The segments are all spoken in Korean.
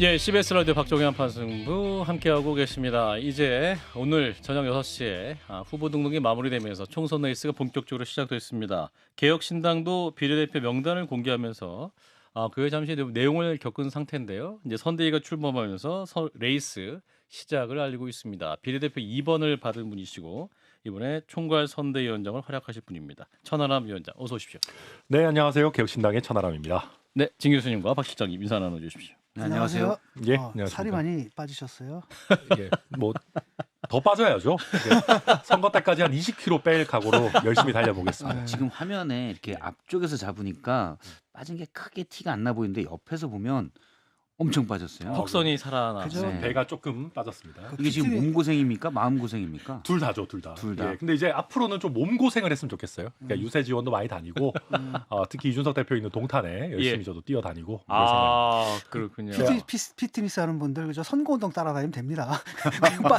예, CBS 라디오 박종현 판승부 함께하고 계십니다. 이제 오늘 저녁 6시에 후보 등록이 마무리되면서 총선 레이스가 본격적으로 시작됐습니다. 개혁신당도 비례대표 명단을 공개하면서 그에 잠시 내용을 겪은 상태인데요. 이제 선대위가 출범하면서 레이스 시작을 알리고 있습니다. 비례대표 2번을 받은 분이시고 이번에 총괄 선대위원장을 활약하실 분입니다. 천하람 위원장, 어서 오십시오. 네, 안녕하세요. 개혁신당의 천하람입니다. 네, 진 교수님과 박 실장님 인사 나눠주십시오. 네, 안녕하세요. 예, 안녕하십니까. 살이 많이 빠지셨어요? 예, 뭐 더 빠져야죠. 선거 때까지 한 20kg 뺄 각오로 열심히 달려보겠습니다. 지금 화면에 이렇게 앞쪽에서 잡으니까 빠진 게 크게 티가 안 나 보이는데 옆에서 보면 엄청 빠졌어요. 턱선이 살아나. 그죠? 네. 배가 조금 빠졌습니다. 이게 지금 몸 고생입니까? 마음 고생입니까? 둘 다죠, 둘 다. 둘 다. 예, 근데 이제 앞으로는 좀 몸 고생을 했으면 좋겠어요. 그러니까 유세 지원도 많이 다니고, 특히 이준석 대표 있는 동탄에 열심히 예. 저도 뛰어다니고. 그럴 생각입니다. 그렇군요. 피트니스 하는 분들 그저 선거운동 따라다니면 됩니다.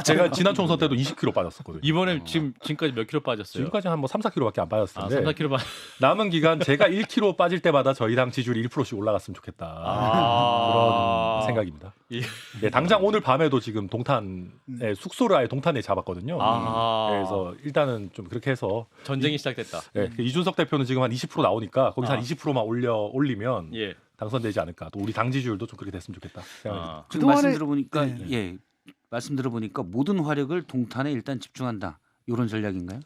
제가 지난 총선 때도 20kg 빠졌었거든요. 이번에 지금까지 몇 킬로 빠졌어요? 지금까지 한 뭐 3, 4kg밖에 안 빠졌을 텐데 3, 4킬로 남은 기간 제가 1kg 빠질 때마다 저희 당 지지율이 1%씩 올라갔으면 좋겠다. 그런 생각입니다. 예. 네, 당장 오늘 밤에도 지금 동탄에 숙소를 아예 동탄에 잡았거든요. 그래서 일단은 좀 그렇게 해서 전쟁이 시작됐다. 네, 이준석 대표는 지금 한 20% 나오니까 거기서 한 20%만 올리면 예. 당선되지 않을까. 또 우리 당 지지율도 좀 그렇게 됐으면 좋겠다 생각합니다. 지금 그동안에- 말씀 들어보니까 네. 말씀 들어보니까 모든 화력을 동탄에 일단 집중한다. 이런 전략인가요?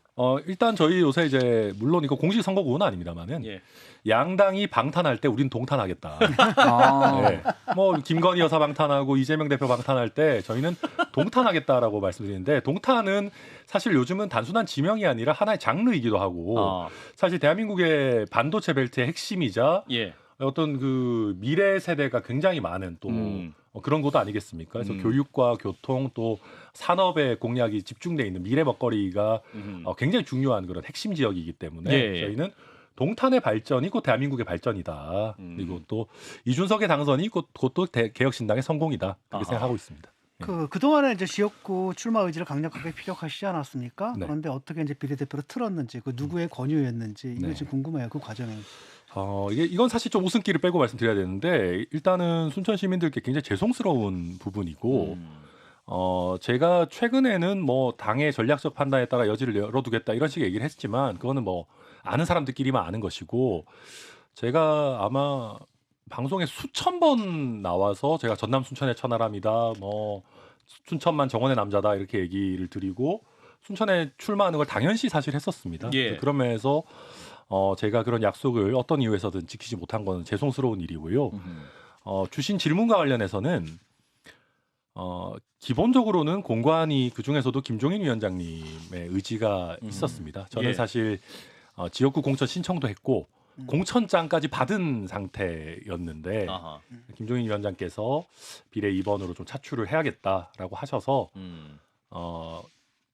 일단 저희 요새 이제 물론 이거 공식 선거구는 아닙니다만은 예. 양당이 방탄할 때 우린 동탄하겠다. 아, 네. 뭐 김건희 여사 방탄하고 이재명 대표 방탄할 때 저희는 동탄하겠다라고 말씀드리는데 동탄은 사실 요즘은 단순한 지명이 아니라 하나의 장르이기도 하고 사실 대한민국의 반도체 벨트의 핵심이자 예. 어떤 그 미래 세대가 굉장히 많은 또 그런 곳 아니겠습니까? 그래서 교육과 교통 또 산업의 공약이 집중돼 있는 미래 먹거리가 굉장히 중요한 그런 핵심 지역이기 때문에 예. 저희는 동탄의 발전이 곧 대한민국의 발전이다. 그리고 또 이준석의 당선이 곧또 개혁신당의 성공이다. 그렇게 생각하고 있습니다. 그동안에 이제 지역구 출마 의지를 강력하게 피력하시지 않았습니까? 네. 그런데 어떻게 이제 비례대표로 틀었는지, 그 누구의 권유였는지 이게 네. 좀 궁금해요. 그 과정에. 이건 사실 좀 웃음기를 빼고 말씀드려야 되는데 일단은 순천 시민들께 굉장히 죄송스러운 부분이고 제가 최근에는 뭐 당의 전략적 판단에 따라 여지를 열어두겠다 이런 식의 얘기를 했지만 그거는 뭐 아는 사람들끼리만 아는 것이고 제가 아마 방송에 수천 번 나와서 제가 전남 순천의 천하람이다 뭐 순천만 정원의 남자다 이렇게 얘기를 드리고 순천에 출마하는 걸 당연시 사실 했었습니다. 예. 그런 면에서 제가 그런 약속을 어떤 이유에서든 지키지 못한 건 죄송스러운 일이고요. 주신 질문과 관련해서는 기본적으로는 공관위 그중에서도 김종인 위원장님의 의지가 있었습니다. 저는 예. 사실 지역구 공천 신청도 했고 공천장까지 받은 상태였는데 김종인 위원장께서 비례 2번으로 좀 차출을 해야겠다라고 하셔서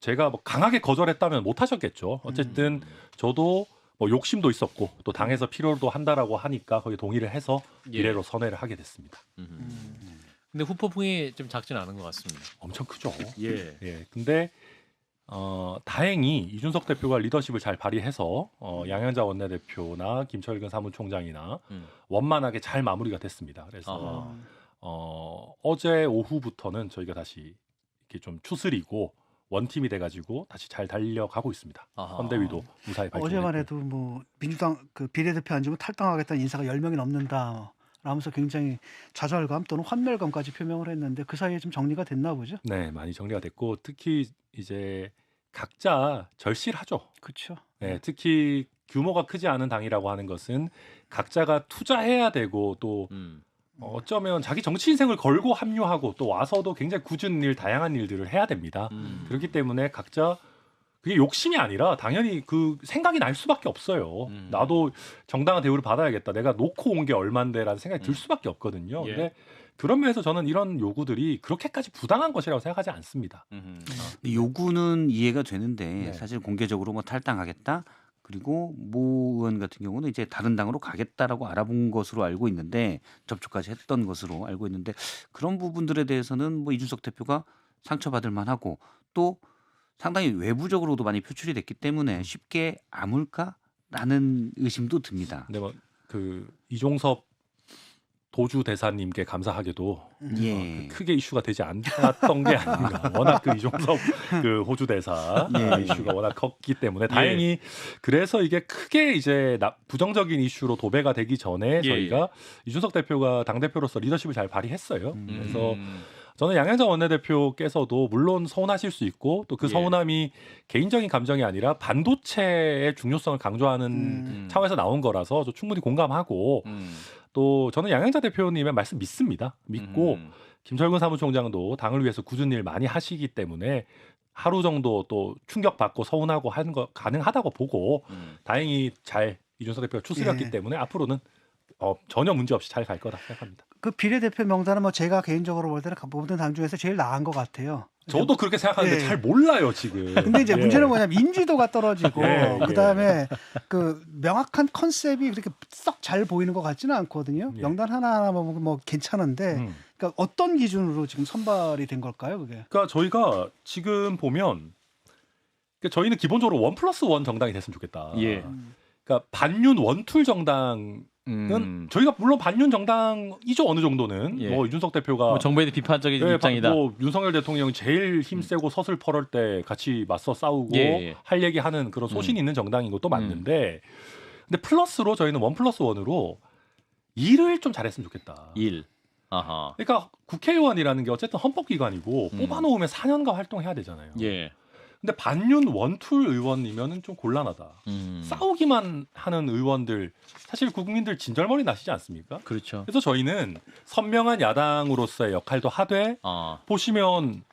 제가 뭐 강하게 거절했다면 못 하셨겠죠. 어쨌든 저도 뭐 욕심도 있었고 또 당에서 필요도 한다라고 하니까 거기 동의를 해서 비례로 선회를 하게 됐습니다. 근데 후폭풍이 좀 작진 않은 것 같습니다. 엄청 크죠. 예. 예. 근데 다행히 이준석 대표가 리더십을 잘 발휘해서 양현자 원내대표나 김철근 사무총장이나 원만하게 잘 마무리가 됐습니다. 그래서 어제 오후부터는 저희가 다시 이렇게 좀 추스리고 원팀이 돼가지고 다시 잘 달려가고 있습니다. 선대위도 무사히 발전했고. 어제만 해도 뭐 민주당 그 비례대표 안 주면 탈당하겠다는 인사가 10명이 넘는다. 라면서 굉장히 좌절감 또는 환멸감까지 표명을 했는데 그 사이에 좀 정리가 됐나 보죠? 네, 많이 정리가 됐고 특히 이제 각자 절실하죠. 그렇죠. 네, 특히 규모가 크지 않은 당이라고 하는 것은 각자가 투자해야 되고 또 어쩌면 자기 정치 인생을 걸고 합류하고 또 와서도 굉장히 굳은 일, 다양한 일들을 해야 됩니다. 그렇기 때문에 각자 그게 욕심이 아니라 당연히 그 생각이 날 수밖에 없어요. 나도 정당한 대우를 받아야겠다. 내가 놓고 온 게 얼만데라는 생각이 들 수밖에 없거든요. 예. 근데 그런 면에서 저는 이런 요구들이 그렇게까지 부당한 것이라고 생각하지 않습니다. 요구는 이해가 되는데 네. 사실 공개적으로 뭐 탈당하겠다. 그리고 모 의원 같은 경우는 이제 다른 당으로 가겠다라고 알아본 것으로 알고 있는데 접촉까지 했던 것으로 알고 있는데 그런 부분들에 대해서는 뭐 이준석 대표가 상처받을 만하고 또 상당히 외부적으로도 많이 표출이 됐기 때문에 쉽게 아물까라는 의심도 듭니다. 근데 뭐 그 이종섭 도주 대사님께 감사하게도 예. 크게 이슈가 되지 않았던 게 아닌가. 워낙 그 이종섭 그 호주 대사 예. 이슈가 워낙 컸기 때문에 다행히 그래서 이게 크게 이제 부정적인 이슈로 도배가 되기 전에 저희가 이준석 대표가 당 대표로서 리더십을 잘 발휘했어요. 그래서 저는 양양자 원내대표께서도 물론 서운하실 수 있고 또 그 서운함이 개인적인 감정이 아니라 반도체의 중요성을 강조하는 차원에서 나온 거라서 저 충분히 공감하고 또 저는 양양자 대표님의 말씀 믿습니다. 믿고 김철근 사무총장도 당을 위해서 굳은 일 많이 하시기 때문에 하루 정도 또 충격받고 서운하고 하는 거 가능하다고 보고 다행히 잘 이준석 대표가 추스렸기 때문에 앞으로는 전혀 문제 없이 잘 갈 거다 생각합니다. 그 비례대표 명단은 뭐 제가 개인적으로 볼 때는 모든 당 중에서 제일 나은 것 같아요. 저도 그렇게 생각하는데 예. 잘 몰라요 지금. 근데 이제 문제는 뭐냐면 인지도가 떨어지고 예, 예. 그다음에 그 명확한 컨셉이 그렇게 썩 잘 보이는 것 같지는 않거든요. 예. 명단 하나하나 뭐 괜찮은데 그러니까 어떤 기준으로 지금 선발이 된 걸까요, 그게? 그러니까 저희가 지금 보면 그러니까 저희는 기본적으로 1+1 정당이 됐으면 좋겠다. 예. 그러니까 반윤 원툴 정당은 저희가 물론 반윤 정당이죠 어느 정도는. 예. 뭐 이준석 대표가 뭐 정부에 대해 비판적인 예, 입장이다. 뭐 윤석열 대통령이 제일 힘세고 서슬퍼럴 때 같이 맞서 싸우고 예. 할 얘기하는 그런 소신 있는 정당인 것도 맞는데, 근데 플러스로 저희는 1+1으로 일을 좀 잘했으면 좋겠다. 일. 아하. 그러니까 국회의원이라는 게 어쨌든 헌법기관이고 뽑아놓으면 4년간 활동해야 되잖아요. 예. 근데 반윤 원툴 의원이면은 좀 곤란하다. 음. 싸우기만 하는 의원들 사실 국민들 진절머리 나시지 않습니까? 그렇죠. 그래서 저희는 선명한 야당으로서의 역할도 하되 보시면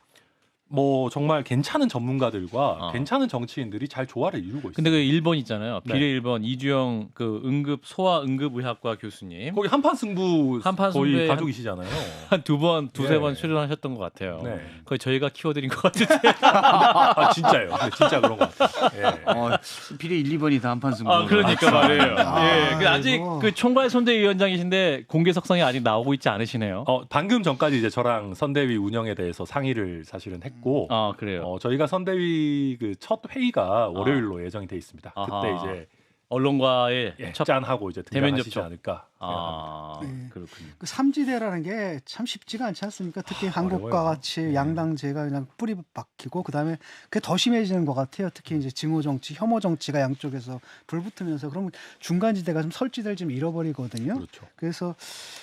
뭐 정말 괜찮은 전문가들과 괜찮은 정치인들이 잘 조화를 이루고 있어요. 근데 그 1번 있잖아요. 네. 비례 1번 이주영 그 소아 응급의학과 교수님 거기 한판 승부 한판 거의 승부에 가족이시잖아요. 한 두세 네. 번 출연하셨던 것 같아요. 네. 거의 저희가 키워드린 것 같은데. 아 진짜요. 네, 진짜 그런 것 같아요. 예. 비례 1, 2번이 다 한판 승부. 아 그러니까 말이에요. 아, 예. 근데 아직 아이고. 그 총괄 선대위원장이신데 공개 석상이 아직 나오고 있지 않으시네요. 방금 전까지 이제 저랑 선대위 운영에 대해서 상의를 사실은 했고, 아 그래요. 저희가 선대위 그 첫 회의가 월요일로 예정이 돼 있습니다. 아하. 그때 이제 언론과의 첫 짠하고 이제 대면 등장하시지 접촉. 않을까. 아 네. 그렇군요. 그 삼지대라는 게 참 쉽지가 않지 않습니까? 특히 한국과 어려워요. 같이 양당제가 그냥 뿌리 박히고 그다음에 그게 더 심해지는 것 같아요. 특히 이제 증오 정치, 혐오 정치가 양쪽에서 불붙으면서 그러면 중간지대가 좀 설지대를 좀 잃어버리거든요. 그렇죠. 그래서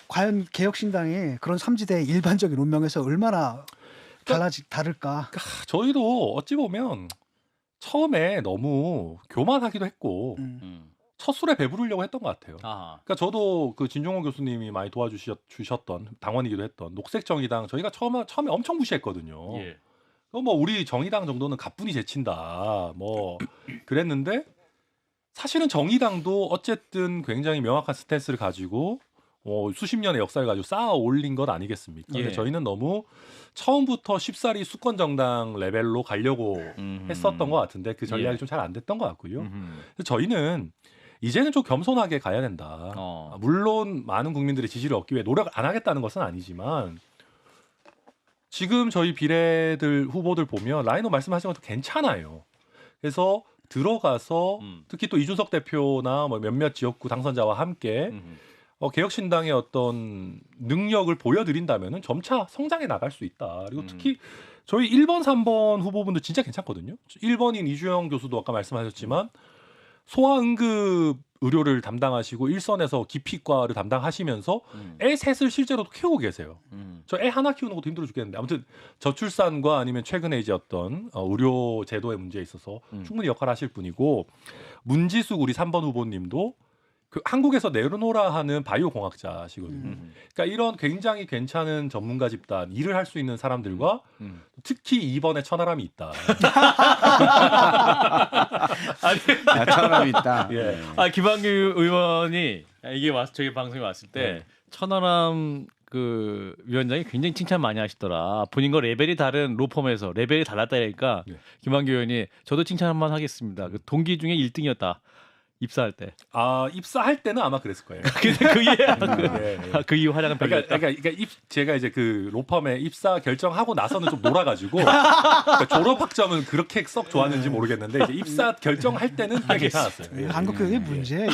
과연 개혁신당이 그런 삼지대의 일반적인 운명에서 얼마나 다를까? 저희도 어찌 보면 처음에 너무 교만하기도 했고 첫 술에 배부르려고 했던 것 같아요. 아 그러니까 저도 그 진종호 교수님이 많이 도와주셨던 당원이기도 했던 녹색정의당 저희가 처음에 엄청 무시했거든요. 예. 뭐 우리 정의당 정도는 가뿐히 제친다 뭐 그랬는데 사실은 정의당도 어쨌든 굉장히 명확한 스탠스를 가지고 수십 년의 역사를 가지고 쌓아 올린 것 아니겠습니까? 근데 예. 저희는 너무 처음부터 쉽사리 수권 정당 레벨로 가려고 했었던 것 같은데 그 전략이 예. 좀 잘 안 됐던 것 같고요. 그래서 저희는 이제는 좀 겸손하게 가야 된다. 물론 많은 국민들의 지지를 얻기 위해 노력 안 하겠다는 것은 아니지만 지금 저희 비례들 후보들 보면 라인업 말씀하신 것도 괜찮아요. 그래서 들어가서 특히 또 이준석 대표나 뭐 몇몇 지역구 당선자와 함께 개혁신당의 어떤 능력을 보여드린다면은 점차 성장해 나갈 수 있다. 그리고 특히 저희 1번, 3번 후보분들 진짜 괜찮거든요. 1번인 이주영 교수도 아까 말씀하셨지만 소아응급 의료를 담당하시고 일선에서 기피과를 담당하시면서 애 셋을 실제로도 키우고 계세요. 저 애 하나 키우는 것도 힘들어 죽겠는데 아무튼 저출산과 아니면 최근에 이제 어떤 의료 제도의 문제에 있어서 충분히 역할을 하실 분이고 문지숙 우리 3번 후보님도 그 한국에서 내려놓으라 하는 바이오 공학자시거든요. 그러니까 이런 굉장히 괜찮은 전문가 집단, 일을 할 수 있는 사람들과 특히 이번에 천하람이 있다. 사람이 있다. 예. 김한규 의원이 이게 저희 방송에 왔을 때 천하람 그 위원장이 굉장히 칭찬 많이 하시더라. 본인과 레벨이 다른 로펌에서 레벨이 달랐다니까 네. 김한규 의원이 저도 칭찬 한번 하겠습니다. 그 동기 중에 1등이었다. 입사할 때. 아 입사할 때는 아마 그랬을 거예요. 그 이해 예, 예. 그 이후 활약은 별로였다. 그러니까 제가 이제 그 로펌에 입사 결정하고 나서는 좀 놀아가지고 그러니까 졸업 학점은 그렇게 썩 좋았는지 모르겠는데 이제 입사 결정할 때는 꽤 괜찮았어요. 예. 한국 교육의 문제.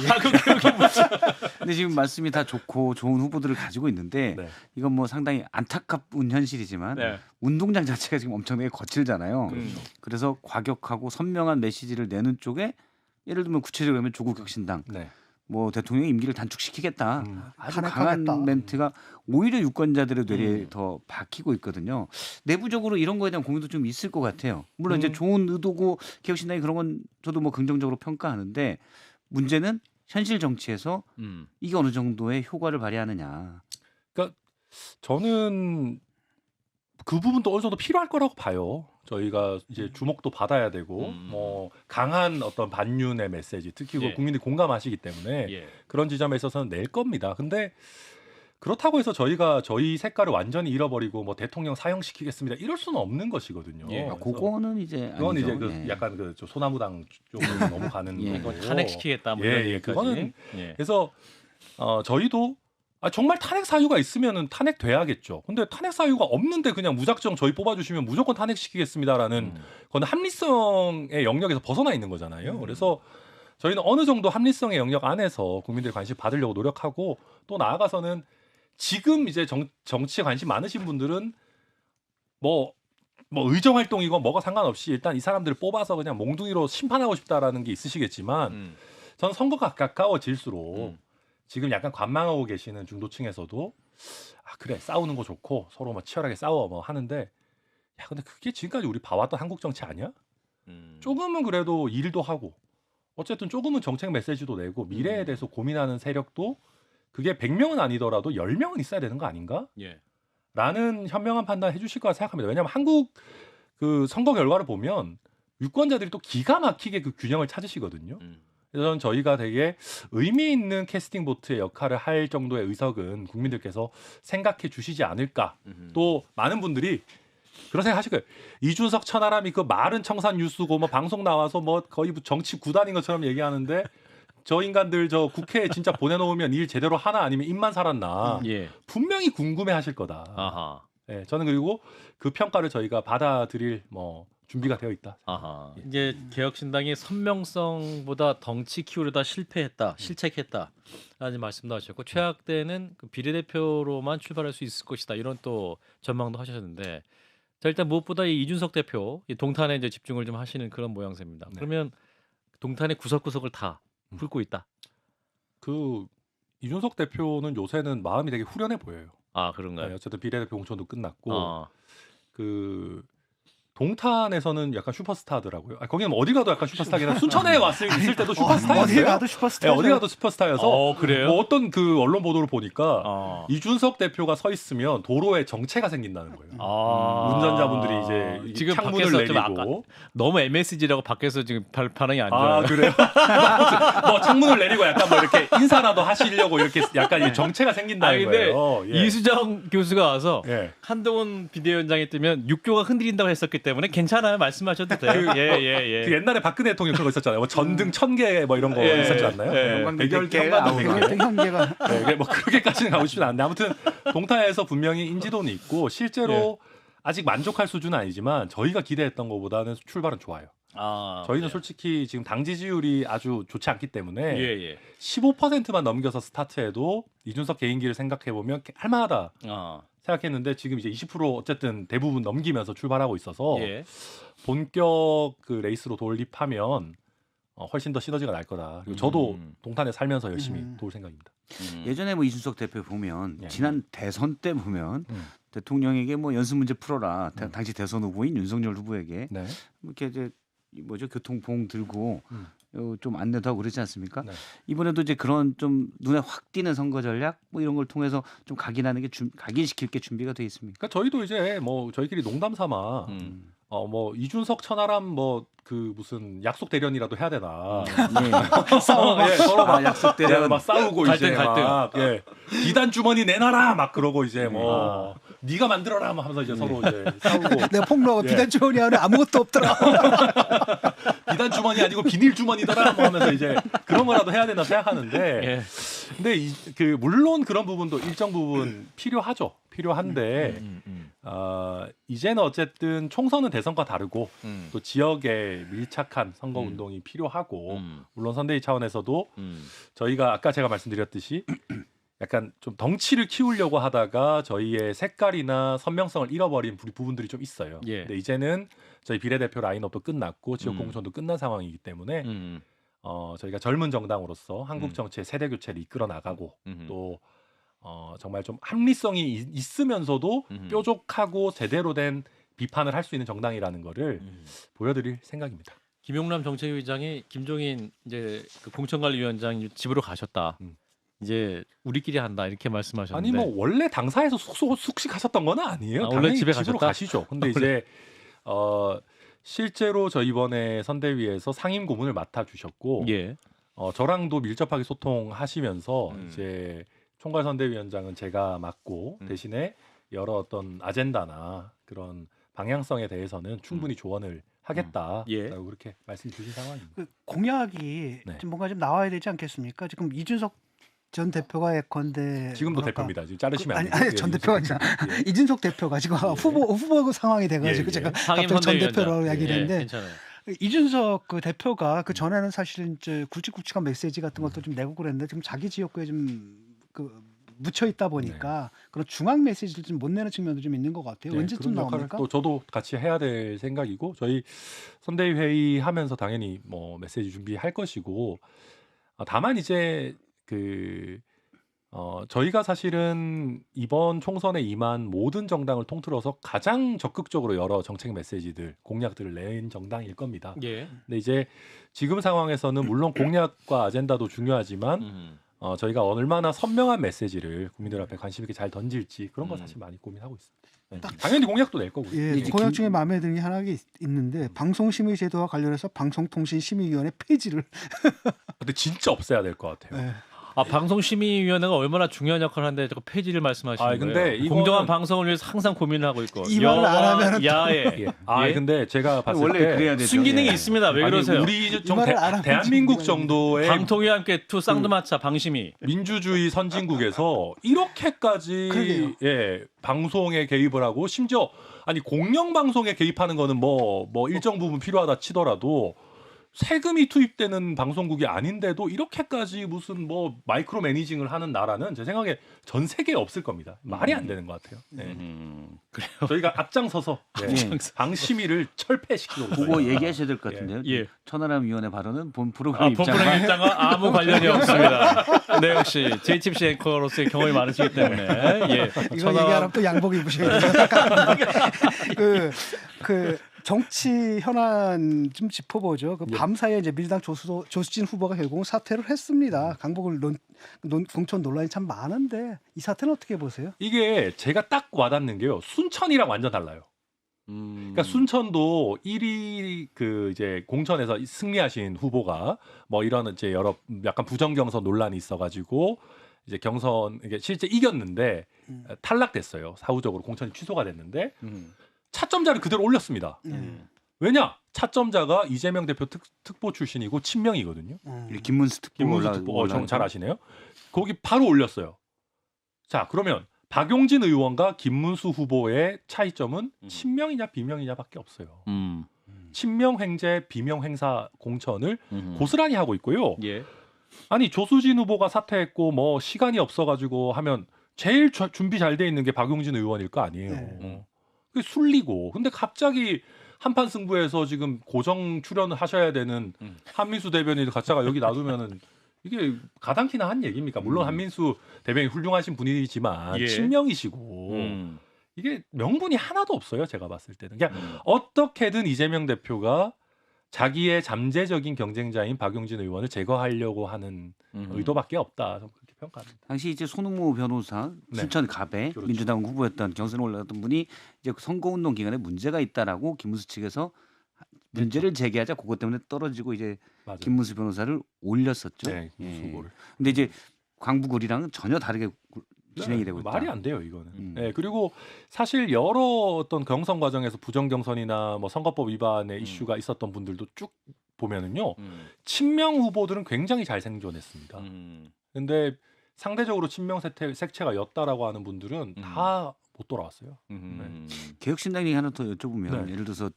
근데 지금 말씀이 다 좋고 좋은 후보들을 가지고 있는데 네. 이건 뭐 상당히 안타까운 현실이지만 네. 운동장 자체가 지금 엄청나게 거칠잖아요. 그래서 과격하고 선명한 메시지를 내는 쪽에 예를 들면 구체적으로 하면 조국 혁신당 네. 뭐 대통령의 임기를 단축시키겠다. 아주 강한 탄핵하겠다. 멘트가 오히려 유권자들의 뇌리에 더 박히고 있거든요. 내부적으로 이런 거에 대한 고민도 좀 있을 것 같아요. 물론 이제 좋은 의도고 개혁신당이 그런 건 저도 뭐 긍정적으로 평가하는데 문제는 현실 정치에서 이게 어느 정도의 효과를 발휘하느냐. 그러니까 저는 그 부분도 어느 정도 필요할 거라고 봐요. 저희가 이제 주목도 받아야 되고 뭐 강한 어떤 반윤의 메시지, 특히 예. 국민들이 공감하시기 때문에 예. 그런 지점에 있어서는 낼 겁니다. 근데 그렇다고 해서 저희가 저희 색깔을 완전히 잃어버리고 뭐 대통령 사형시키겠습니다. 이럴 수는 없는 것이거든요. 예. 아, 그래서 그거는 이제 그건 아니죠. 이제 그 예. 약간 그 소나무당 쪽으로 넘어가는 예. 거고. 탄핵시키겠다. 뭐 예, 이런 예. 얘기까지. 그거는 예. 그래서 저희도 정말 탄핵 사유가 있으면은 탄핵돼야겠죠. 근데 탄핵 사유가 없는데 그냥 무작정 저희 뽑아주시면 무조건 탄핵시키겠습니다라는 그건 합리성의 영역에서 벗어나 있는 거잖아요. 그래서 저희는 어느 정도 합리성의 영역 안에서 국민들의 관심 받으려고 노력하고 또 나아가서는 지금 이제 정치에 관심 많으신 분들은 뭐 의정 활동이고 뭐가 상관없이 일단 이 사람들을 뽑아서 그냥 몽둥이로 심판하고 싶다라는 게 있으시겠지만 저는 선거가 가까워질수록 지금 약간 관망하고 계시는 중도층에서도 그래 싸우는 거 좋고 서로 뭐 치열하게 싸워 뭐 하는데 야 근데 그게 지금까지 우리 봐왔던 한국 정치 아니야? 조금은 그래도 일도 하고 어쨌든 조금은 정책 메시지도 내고 미래에 대해서 고민하는 세력도 그게 100명은 아니더라도 10명은 있어야 되는 거 아닌가? 예. 라는 현명한 판단 해주실 거라 생각합니다. 왜냐하면 한국 그 선거 결과를 보면 유권자들이 또 기가 막히게 그 균형을 찾으시거든요. 그래서 저는 저희가 되게 의미 있는 캐스팅 보트의 역할을 할 정도의 의석은 국민들께서 생각해 주시지 않을까. 또 많은 분들이 그런 생각 하실 거예요. 이준석 천하람이 그 말은 청산 뉴스고 뭐 방송 나와서 뭐 거의 정치 구단인 것처럼 얘기하는데 저 인간들 저 국회에 진짜 보내놓으면 일 제대로 하나 아니면 입만 살았나. 예. 분명히 궁금해 하실 거다. 아하. 예, 저는 그리고 그 평가를 저희가 받아들일 뭐 준비가 되어 있다. 아하. 이제 개혁신당이 선명성보다 덩치 키우려다 실패했다, 실책했다라는 말씀도 하셨고 최악 때는 그 비례대표로만 출발할 수 있을 것이다 이런 또 전망도 하셨는데 자 일단 무엇보다 이 이준석 대표 이 동탄에 이제 집중을 좀 하시는 그런 모양새입니다. 네. 그러면 동탄의 구석구석을 다 훑고 있다. 그 이준석 대표는 요새는 마음이 되게 후련해 보여요. 아 그런가요? 네, 어쨌든 비례대표 공천도 끝났고 어. 그 동탄에서는 약간 슈퍼스타더라고요. 거기는 어디 가도 약간 슈퍼스타긴 한데 순천에 있을 때도 어디 슈퍼스타였어요. 가도 슈퍼스타. 네, 어디 가도 슈퍼스타여서 그래요? 뭐 어떤 그 언론 보도를 보니까 어. 이준석 대표가 서 있으면 도로에 정체가 생긴다는 거예요. 아. 운전자분들이 이제 이 지금 창문을 밖에서 좀 내리고 너무 MSG라고 밖에서 지금 반응이 안 좋아요. 그래요? 뭐 창문을 내리고 약간 뭐 이렇게 인사라도 하시려고 이렇게 약간 이 정체가 생긴다는 근데 거예요. 예. 이수정 교수가 와서 예. 한동훈 비대위원장이 뜨면 육교가 흔들린다고 했었기 때문에 괜찮아요. 말씀하셔도 돼요. 예. 그 옛날에 박근혜 대통령 그거 있었잖아요. 뭐 전등 1000개 뭐 이런 거 예, 있었지 않나요? 예. 형광등 백열 100개, 형광등 아우, 100개. 현계가 네, 뭐 그렇게까지는 가고 싶진 않는데 아무튼 동탄에서 분명히 인지도는 있고 실제로 아직 만족할 수준은 아니지만 저희가 기대했던 것보다는 출발은 좋아요. 저희는 솔직히 지금 당 지지율이 아주 좋지 않기 때문에 예. 15%만 넘겨서 스타트해도 이준석 개인기를 생각해 보면 할만하다 생각했는데 지금 이제 20% 어쨌든 대부분 넘기면서 출발하고 있어서 예. 본격 그 레이스로 돌입하면 훨씬 더 시너지가 날 거다. 그리고 저도 동탄에 살면서 열심히 도울 생각입니다. 예전에 뭐 이준석 대표 보면 예. 지난 대선 때 보면 대통령에게 뭐 연수 문제 풀어라. 당시 대선 후보인 윤석열 후보에게 네. 이렇게 이제 교통봉 들고 좀 안내도 하고 그러지 않습니까? 네. 이번에도 이제 그런 좀 눈에 확 띄는 선거 전략 뭐 이런 걸 통해서 좀 각인하는 게 각인시킬 게 준비가 돼 있습니까? 그러니까 저희도 이제 뭐 저희끼리 농담 삼아 뭐 이준석 천하람 뭐 그 무슨 약속 대련이라도 해야 되나. 서로 막 약속 대련 막 싸우고 갈등, 이제 막 비단 주머니 내놔라 막 그러고 이제 뭐 네가 만들어라 하면서 이제 서로 이제 싸우고 내가 폭로하고 예. 비단 주머니 안에 아무것도 없더라. 비단 주머니 아니고 비닐 주머니더라 뭐 하면서 이제 그런 거라도 해야 된다 생각하는데 예. 근데 물론 그런 부분도 일정 부분 필요하죠. 필요한데 이제는 어쨌든 총선은 대선과 다르고 또 지역에 밀착한 선거 운동이 필요하고 물론 선대위 차원에서도 저희가 아까 제가 말씀드렸듯이 약간 좀 덩치를 키우려고 하다가 저희의 색깔이나 선명성을 잃어버린 부분들이 좀 있어요. 예. 근데 이제는 저희 비례대표 라인업도 끝났고 지역 공천도 끝난 상황이기 때문에 저희가 젊은 정당으로서 한국 정치의 세대 교체를 이끌어 나가고 또 정말 좀 합리성이 있으면서도 뾰족하고 제대로 된 비판을 할 수 있는 정당이라는 거를 보여드릴 생각입니다. 김용남 정책위원장이 김종인 이제 그 공천관리위원장 집으로 가셨다. 이제 우리끼리 한다 이렇게 말씀하셨는데 아니 뭐 원래 당사에서 숙식하셨던 건 아니에요. 아, 원래 당연히 집에 집으로 가셨다? 가시죠. 근데 이제 실제로 저 이번에 선대위에서 상임 고문을 맡아 주셨고 예. 저랑도 밀접하게 소통하시면서 이제 총괄 선대위원장은 제가 맡고 대신에 여러 어떤 아젠다나 그런 방향성에 대해서는 충분히 조언을 하겠다라고 예. 그렇게 말씀 주신 상황입니다. 그 공약이 네. 좀 뭔가 좀 나와야 되지 않겠습니까? 지금 이준석 전 대표가 예컨대 지금도 뭐랄까, 대표입니다. 지금 자르시면 안 아니, 돼요. 아니 전 대표가 아니라 예. 이준석 대표가 지금 후보 상황이 돼가지고 예, 예. 제가 상임 갑자기 전 선대위원장. 대표라고 이야기를 예, 했는데 괜찮아요. 이준석 그 대표가 그 전에는 사실은 이제 굵직굵직한 메시지 같은 것도 좀 내고 그랬는데 지금 자기 지역구에 좀 그 묻혀 있다 보니까 그런 중앙 메시지를 좀 못 내는 측면도 좀 있는 것 같아요. 네, 언제쯤 그런 역할을 나옵니까? 또 저도 같이 해야 될 생각이고 저희 선대위 회의하면서 당연히 뭐 메시지 준비할 것이고 다만 이제 저희가 사실은 이번 총선에 임한 모든 정당을 통틀어서 가장 적극적으로 여러 정책 메시지들 공약들을 낸 정당일 겁니다. 예. 근데 이제 지금 상황에서는 물론 공약과 아젠다도 중요하지만 저희가 얼마나 선명한 메시지를 국민들 앞에 관심 있게 잘 던질지 그런 거 사실 많이 고민하고 있습니다. 네. 당연히 공약도 낼 거고요. 예, 이제 공약 중에 마음에 드는 게 하나 있는데 방송심의제도와 관련해서 방송통신심의위원회 폐지를 근데 진짜 없애야 될 것 같아요. 예. 아 방송심의위원회가 얼마나 중요한 역할을 하는데 자꾸 폐지를 말씀하시는 아, 근데 거예요. 이거는- 공정한 방송을 위해서 항상 고민을 하고 있고 이 말을 안 여와 하면은 또- 야에 예. 예? 근데 제가 봤을 원래 때 그래야 되죠. 순기능이 예. 있습니다. 왜 아니, 그러세요? 우리 이 말을 안 하면 대한민국 지금 정도의 방통위와 함께 투 쌍두마차 방심이 민주주의 선진국에서 이렇게까지 그러게요. 방송에 개입을 하고 심지어 아니 공영 방송에 개입하는 거는 뭐 일정 부분 필요하다 치더라도 세금이 투입되는 방송국이 아닌데도 이렇게까지 무슨 뭐 마이크로 매니징을 하는 나라는 제 생각에 전 세계에 없을 겁니다. 말이 안 되는 것 같아요. 네. 그래요. 저희가 앞장서서 방심위를 철폐시키도록 그거 저희가. 얘기하셔야 될 것 같은데요. 예. 천하람 위원회 발언은 본 프로그램 본부랑 입장과 입장과 아무 관련이 없습니다. 네 역시 JTBC 앵커로서의 경험이 많으시기 때문에 예. 이거 얘기하면 또 양복 입으셔야 돼요. 그 정치 현안 좀 짚어보죠. 그 밤사이에 이제 민주당 조수진 후보가 결국은 사퇴를 했습니다. 강복을 공천 논란이 참 많은데 이 사태는 어떻게 보세요? 이게 제가 딱 와닿는 게요. 순천이랑 완전 달라요. 그러니까 순천도 1위 이제 공천에서 승리하신 후보가 뭐 이런 이제 여러 약간 부정경선 논란이 있어가지고 이제 경선 이게 실제 이겼는데 탈락됐어요. 사후적으로 공천이 취소가 됐는데 차점자를 그대로 올렸습니다. 왜냐? 차점자가 이재명 대표 특보 출신이고 친명이거든요. 김문수 특보 김문수 특보 잘 아시네요. 거기 바로 올렸어요. 자 그러면 박용진 의원과 김문수 후보의 차이점은 친명이냐 비명이냐밖에 없어요. 친명 횡재 비명 행사 공천을 고스란히 하고 있고요. 예. 아니 조수진 후보가 사퇴했고 뭐 시간이 없어가지고 하면 제일 준비 잘 돼 있는 게 박용진 의원일 거 아니에요. 네. 그게 술리고 근데 갑자기 한판 승부에서 지금 고정 출연을 하셔야 되는 한민수 대변인 갖다가 여기 놔두면은 이게 가당키나 한 얘기입니까? 물론 한민수 대변인 훌륭하신 분이지만 예. 친명이시고 이게 명분이 하나도 없어요. 제가 봤을 때는 그냥 어떻게든 이재명 대표가 자기의 잠재적인 경쟁자인 박용진 의원을 제거하려고 하는 의도밖에 없다. 저는 그렇게 평가합니다. 당시 이제 손흥무 변호사 네. 순천 갑에 그렇죠. 민주당 후보였던 경선에 올라갔던 분이 이제 선거운동 기간에 문제가 있다라고 김문수 측에서 문제를 제기하자 그것 때문에 떨어지고 이제 맞아요. 김문수 변호사를 올렸었죠. 네, 김문수 예. 후보를. 근데 이제 광부거리랑은 전혀 다르게 진행이 되고 있다. 말이 안 돼요 이거는. 음. 네, 그리고 사실 여러 어떤 경선 과정에서 부정경선이나 뭐 선거법 위반의 이슈가 있었던 분들도 쭉 보면은요 친명 후보들은 굉장히 잘 생존했습니다. 근데 상대적으로 친명 색채가 였다라고 하는 분들은 다 못 돌아왔어요. 개혁신당 얘기 하나 더 여쭤보면 네. 예를 들어서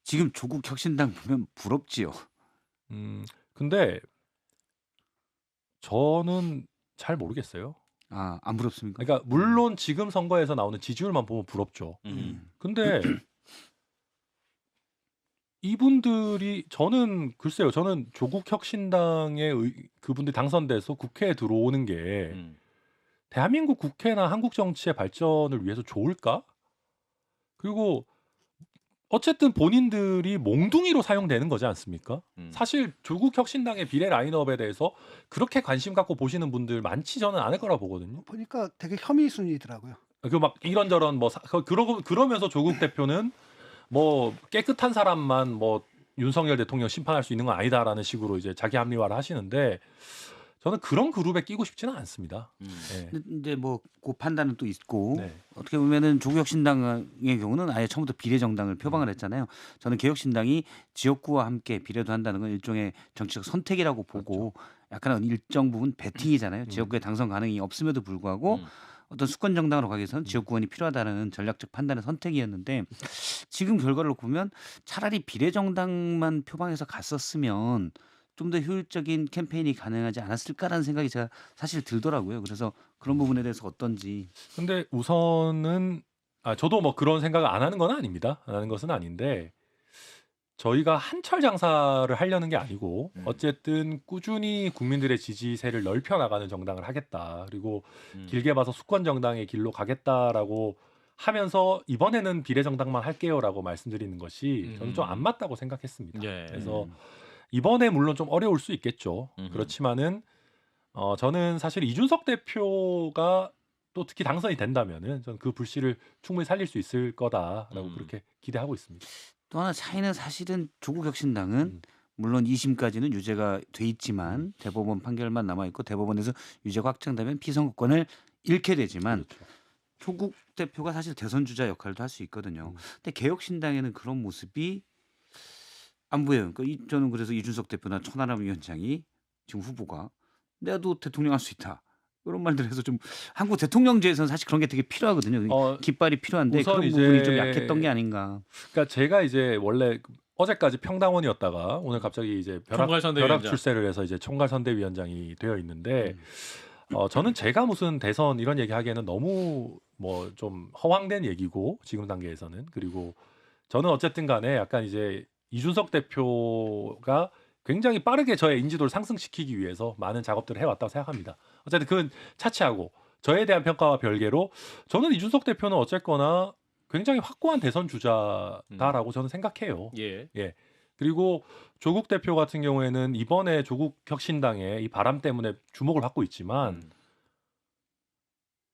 지금 조국 혁신당 보면 부럽지요. 근데 저는 잘 모르겠어요. 아, 안 부럽습니까? 그러니까 물론 지금 선거에서 나오는 지지율만 보면 부럽죠. 근데 이분들이 저는 글쎄요. 저는 조국 혁신당의 그분들이 당선돼서 국회에 들어오는 게 대한민국 국회나 한국 정치의 발전을 위해서 좋을까? 그리고 어쨌든 본인들이 몽둥이로 사용되는 거지 않습니까? 사실 조국 혁신당의 비례 라인업에 대해서 그렇게 관심 갖고 보시는 분들 많지 저는 않을 거라 보거든요. 보니까 되게 혐의 순위더라고요. 그 막 이런저런 뭐 그러면서 조국 대표는 뭐 깨끗한 사람만 뭐 윤석열 대통령 심판할 수 있는 건 아니다라는 식으로 이제 자기 합리화를 하시는데 저는 그런 그룹에 끼고 싶지는 않습니다. 네. 근데 이제 뭐 그 판단은 또 있고 네. 어떻게 보면은 조국 혁신당의 경우는 아예 처음부터 비례정당을 표방을 했잖아요. 저는 개혁신당이 지역구와 함께 비례도 한다는 건 일종의 정치적 선택이라고 보고 약간 일정 부분 배팅이잖아요. 지역구에 당선 가능이 없음에도 불구하고 어떤 수권 정당으로 가기 위해서는 지역구원이 필요하다는 전략적 판단의 선택이었는데 지금 결과를 보면 차라리 비례정당만 표방해서 갔었으면 좀 더 효율적인 캠페인이 가능하지 않았을까라는 생각이 제가 사실 들더라고요. 그래서 그런 부분에 대해서 어떤지. 근데 우선은 저도 뭐 그런 생각을 안 하는 건 아닙니다. 안 하는 것은 아닌데 저희가 한철 장사를 하려는 게 아니고 어쨌든 꾸준히 국민들의 지지세를 넓혀 나가는 정당을 하겠다. 그리고 길게 봐서 수권 정당의 길로 가겠다라고 하면서 이번에는 비례 정당만 할게요라고 말씀드리는 것이 저는 좀 안 맞다고 생각했습니다. 예. 그래서 이번에 물론 좀 어려울 수 있겠죠. 그렇지만은 저는 사실 이준석 대표가 또 특히 당선이 된다면은 저는 그 불씨를 충분히 살릴 수 있을 거다라고 그렇게 기대하고 있습니다. 또 하나 차이는 사실은 조국 혁신당은 물론 2심까지는 유죄가 돼 있지만 대법원 판결만 남아 있고 대법원에서 유죄가 확정되면 피선거권을 잃게 되지만 그렇죠. 조국 대표가 사실 대선 주자 역할도 할 수 있거든요. 근데 개혁신당에는 그런 모습이 안 보여요. 그러니까 저는 그래서 이준석 대표나 천하람 위원장이 지금 후보가 내가도 대통령 할 수 있다. 이런 말들 해서 좀 한국 대통령제에서는 사실 그런 게 되게 필요하거든요. 깃발이 필요한데 우선 그런 이제 부분이 좀 약했던 게 아닌가. 그러니까 제가 이제 원래 어제까지 평당원이었다가 오늘 갑자기 이제 벼락 출세를 해서 이제 총괄선대위원장이 되어 있는데 저는 제가 무슨 대선 이런 얘기하기에는 너무 뭐 좀 허황된 얘기고 지금 단계에서는 그리고 저는 어쨌든 간에 약간 이제 이준석 대표가 굉장히 빠르게 저의 인지도를 상승시키기 위해서 많은 작업들을 해왔다고 생각합니다. 어쨌든 그건 차치하고 저에 대한 평가와 별개로 저는 이준석 대표는 어쨌거나 굉장히 확고한 대선 주자다라고 저는 생각해요. 예. 그리고 조국 대표 같은 경우에는 이번에 조국 혁신당의 이 바람 때문에 주목을 받고 있지만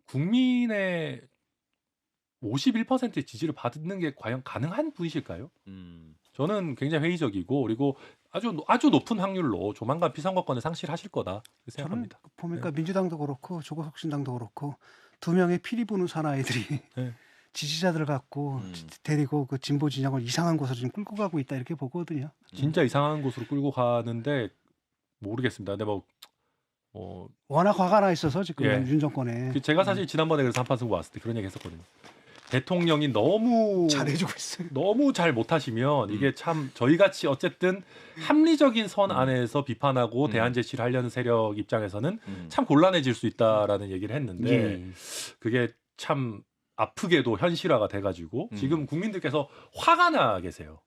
국민의 51%의 지지를 받는 게 과연 가능한 분이실까요? 저는 굉장히 회의적이고 그리고 아주 높은 확률로 조만간 피선거권을 상실하실 거다 생각합니다. 저는 보니까 민주당도 그렇고 조국 혁신당도 그렇고 두 명의 피리 부는 사나이들이 네. 지지자들 갖고 데리고 그 진보 진영을 이상한 곳으로 지금 끌고 가고 있다 이렇게 보거든요. 진짜 이상한 곳으로 끌고 가는데 모르겠습니다. 근데 워낙 화가 나 있어서 지금 예. 윤 정권에 제가 사실 지난번에 그래서 한판 승부 왔을 때 그런 얘기 했었거든요. 대통령이 너무 잘해주고 있어요. 너무 잘 못하시면 이게 참 저희같이 어쨌든 합리적인 선 안에서 비판하고 대안 제시를 하려는 세력 입장에서는 참 곤란해질 수 있다라는 얘기를 했는데 그게 참 아프게도 현실화가 돼가지고 지금 국민들께서 화가 나 계세요.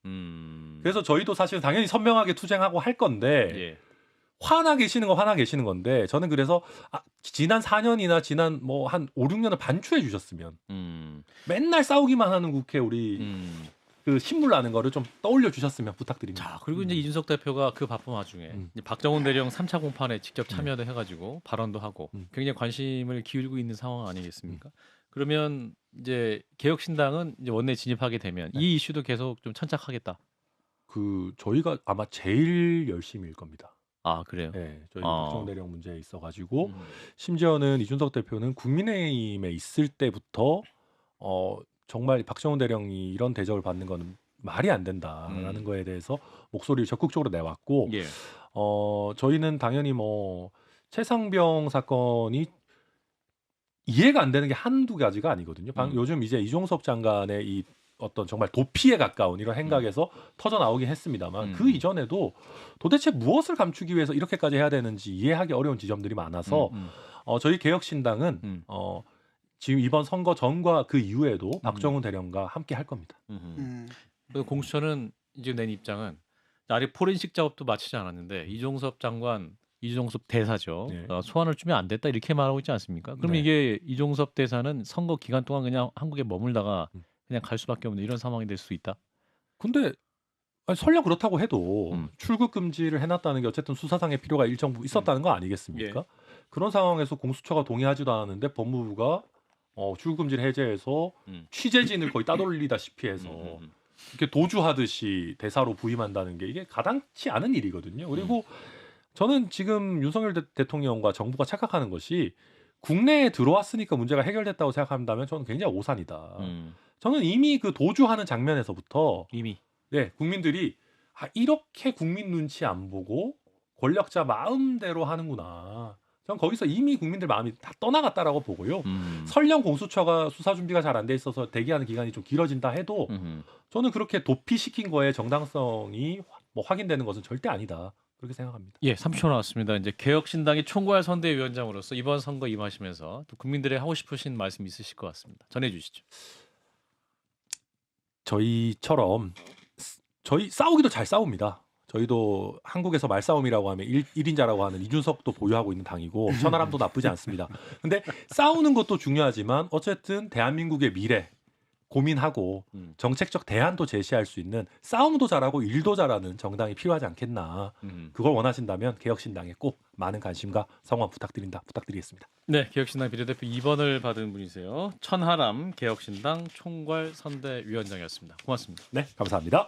그래서 저희도 사실 당연히 선명하게 투쟁하고 할 건데 화나 계시는 건 화나 계시는 건데 저는 그래서 지난 4년이나 지난 뭐 한 5, 6년을 반추해 주셨으면 맨날 싸우기만 하는 국회 우리 그 신물 나는 거를 좀 떠올려 주셨으면 부탁드립니다. 자, 그리고 이제 이준석 대표가 그 바쁜 와중에 이제 박정훈 대령 3차 공판에 직접 참여도 해가지고 발언도 하고 굉장히 관심을 기울이고 있는 상황 아니겠습니까? 그러면 이제 개혁신당은 이제 원내 진입하게 되면 이 이슈도 계속 좀 천착하겠다. 저희가 아마 제일 열심히 일 겁니다. 아 그래요. 예, 저희 아. 박정훈 대령 문제에 있어가지고 음. 심지어는 이준석 대표는 국민의힘에 있을 때부터 정말 박정훈 대령이 이런 대접을 받는 거는 말이 안 된다라는 거에 대해서 목소리를 적극적으로 내왔고 예. 저희는 당연히 뭐 최상병 사건이 이해가 안 되는 게 한두 가지가 아니거든요. 요즘 이제 이종섭 장관의 이 어떤 정말 도피에 가까운 이런 행각에서 터져 나오긴 했습니다만 그 이전에도 도대체 무엇을 감추기 위해서 이렇게까지 해야 되는지 이해하기 어려운 지점들이 많아서 저희 개혁신당은 지금 이번 선거 전과 그 이후에도 박정훈 대령과 함께 할 겁니다. 그리고 공수처는 이제 낸 입장은 아직 포렌식 작업도 마치지 않았는데 이종섭 장관, 이종섭 대사죠. 네. 소환을 주면 안 됐다 이렇게 말하고 있지 않습니까? 그럼 네. 이게 이종섭 대사는 선거 기간 동안 그냥 한국에 머물다가 그냥 갈 수밖에 없는 이런 상황이 될 수 있다. 근데 아니, 설령 그렇다고 해도 음. 출국 금지를 해놨다는 게 어쨌든 수사상의 필요가 일정 부분 있었다는 거 아니겠습니까? 예. 그런 상황에서 공수처가 동의하지도 않았는데 법무부가 출국 금지를 해제해서 취재진을 거의 따돌리다시피 해서 이렇게 도주하듯이 대사로 부임한다는 게 이게 가당치 않은 일이거든요. 그리고 저는 지금 윤석열 대통령과 정부가 착각하는 것이 국내에 들어왔으니까 문제가 해결됐다고 생각한다면 저는 굉장히 오산이다. 저는 이미 그 도주하는 장면에서부터 이미 네, 국민들이 이렇게 국민 눈치 안 보고 권력자 마음대로 하는구나. 전 거기서 이미 국민들 마음이 다 떠나갔다라고 보고요. 설령 공수처가 수사 준비가 잘 안 돼 있어서 대기하는 기간이 좀 길어진다 해도 저는 그렇게 도피시킨 거에 정당성이 뭐 확인되는 것은 절대 아니다. 그렇게 생각합니다. 예, 3초 나왔습니다. 이제 개혁신당의 총괄 선대위원장으로서 이번 선거 임하시면서 또 국민들의 하고 싶으신 말씀 있으실 것 같습니다. 전해주시죠. 저희처럼 저희 싸우기도 잘 싸웁니다. 저희도 한국에서 말싸움이라고 하면 1인자라고 하는 이준석도 보유하고 있는 당이고 천하람도 나쁘지 않습니다. 근데 싸우는 것도 중요하지만 어쨌든 대한민국의 미래 고민하고 정책적 대안도 제시할 수 있는 싸움도 잘하고 일도 잘하는 정당이 필요하지 않겠나. 그걸 원하신다면 개혁신당에 꼭 많은 관심과 성원 부탁드리겠습니다. 네, 개혁신당 비례대표 2번을 받은 분이세요. 천하람 개혁신당 총괄 선대위원장이었습니다. 고맙습니다. 네, 감사합니다.